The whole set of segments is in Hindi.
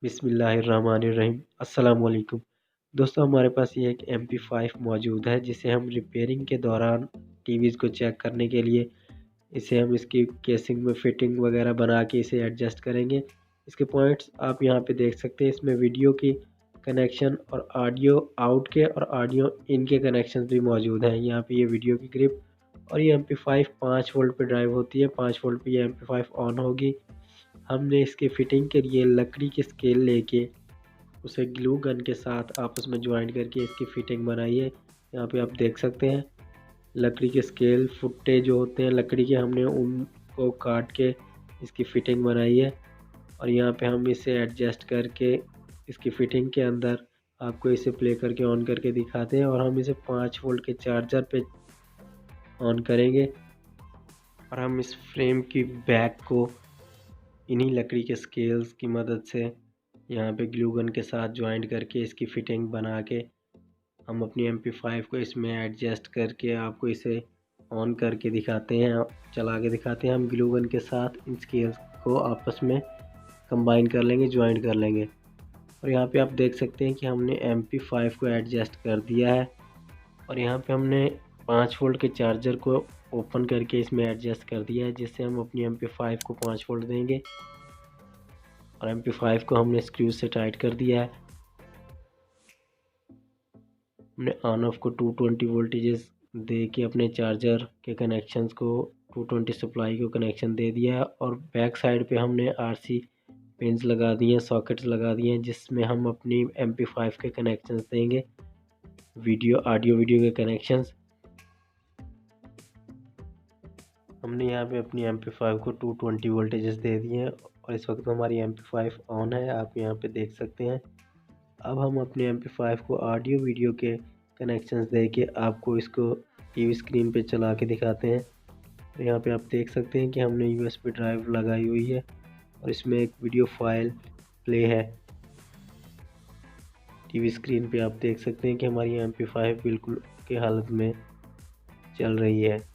बिस्मिल्लाहिर्रहमानिर्रहीम। अस्सलाम वालेकुम। दोस्तों, हमारे पास ये एक MP5 मौजूद है जिसे हम रिपेयरिंग के दौरान टीवीज़ को चेक करने के लिए इसे हम इसकी केसिंग में फिटिंग वगैरह बना के इसे एडजस्ट करेंगे। इसके पॉइंट्स आप यहाँ पे देख सकते हैं। इसमें वीडियो की कनेक्शन और ऑडियो आउट के और ऑडियो इन के कनेक्शन भी मौजूद हैं। यहाँ पे ये वीडियो की ग्रिप और ये MP5 5 वोल्ट पे ड्राइव होती है। 5 वोल्ट पे ये MP5 ऑन होगी। हमने इसकी फिटिंग के लिए लकड़ी की स्केल लेके उसे ग्लू गन के साथ आपस में ज्वाइन करके इसकी फिटिंग बनाई है। यहाँ पे आप देख सकते हैं लकड़ी के स्केल फुट्टे जो होते हैं लकड़ी के, हमने उनको काट के इसकी फिटिंग बनाई है। और यहाँ पे हम इसे एडजस्ट करके इसकी फिटिंग के अंदर आपको इसे प्ले करके ऑन करके दिखाते हैं। और हम इसे 5 वोल्ट के चार्जर पे ऑन करेंगे और हम इस फ्रेम की बैक को इन्हीं लकड़ी के स्केल्स की मदद से यहाँ पे ग्लू गन के साथ ज्वाइंट करके इसकी फिटिंग बना के हम अपनी MP5 को इसमें एडजस्ट करके आपको इसे ऑन करके दिखाते हैं, चला के दिखाते हैं। हम ग्लू गन के साथ इन स्केल्स को आपस में कंबाइन कर लेंगे, ज्वाइंट कर लेंगे। और यहाँ पे आप देख सकते हैं कि हमने MP5 को एडजस्ट कर दिया है और यहाँ पे हमने 5 वोल्ट के चार्जर को ओपन करके इसमें एडजस्ट कर दिया है, जिससे हम अपनी MP5 को 5 वोल्ट देंगे। और MP5 को हमने स्क्रू से टाइट कर दिया है। हमने ऑन ऑफ को 220 वोल्टेजेस दे के अपने चार्जर के कनेक्शंस को 220 सप्लाई को कनेक्शन दे दिया है। और बैक साइड पे हमने RC पिन्स लगा दिए हैं, सॉकेट्स लगा दिए हैं, जिसमें हम अपनी MP5 के कनेक्शंस देंगे, ऑडियो वीडियो के कनेक्शंस। हमने यहाँ पे अपनी MP5 को 220 वोल्टेजेस दे दिए हैं और इस वक्त हमारी MP5 ऑन है, आप यहाँ पे देख सकते हैं। अब हम अपने MP5 को ऑडियो वीडियो के कनेक्शंस दे के आपको इसको टीवी स्क्रीन पे चला के दिखाते हैं। तो यहाँ पे आप देख सकते हैं कि हमने USB ड्राइव लगाई हुई है और इसमें एक वीडियो फाइल प्ले है। टीवी स्क्रीन पे आप देख सकते हैं कि हमारी MP5 बिल्कुल की हालत में चल रही है।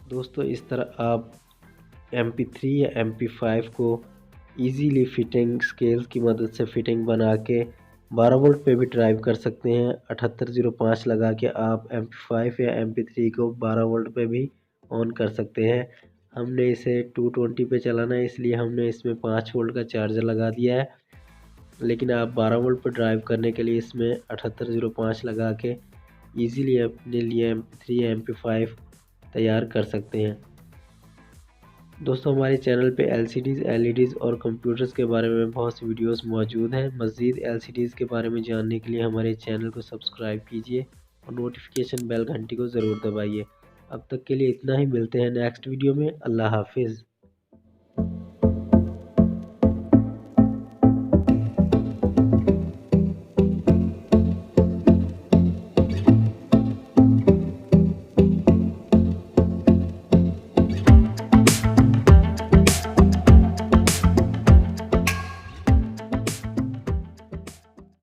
दोस्तों, इस तरह आप MP3 या MP5 को इजीली फिटिंग स्केल्स की मदद से फिटिंग बना के 12 वोल्ट पे भी ड्राइव कर सकते हैं। 7805 लगा के आप MP5 या MP3 को 12 वोल्ट पे भी ऑन कर सकते हैं। हमने इसे 220 पे चलाना है, इसलिए हमने इसमें 5 वोल्ट का चार्जर लगा दिया है। लेकिन आप 12 वोल्ट पर ड्राइव करने के लिए इसमें 7805 लगा के ईज़िली अपने लिए MP3 या MP5 तैयार कर सकते हैं। दोस्तों, हमारे चैनल पे LCDs, LEDs और कंप्यूटर्स के बारे में बहुत सी वीडियोस मौजूद हैं। मज़ीद LCDs के बारे में जानने के लिए हमारे चैनल को सब्सक्राइब कीजिए और नोटिफिकेशन बेल घंटी को ज़रूर दबाइए। अब तक के लिए इतना ही, मिलते हैं नेक्स्ट वीडियो में। अल्लाह हाफिज़।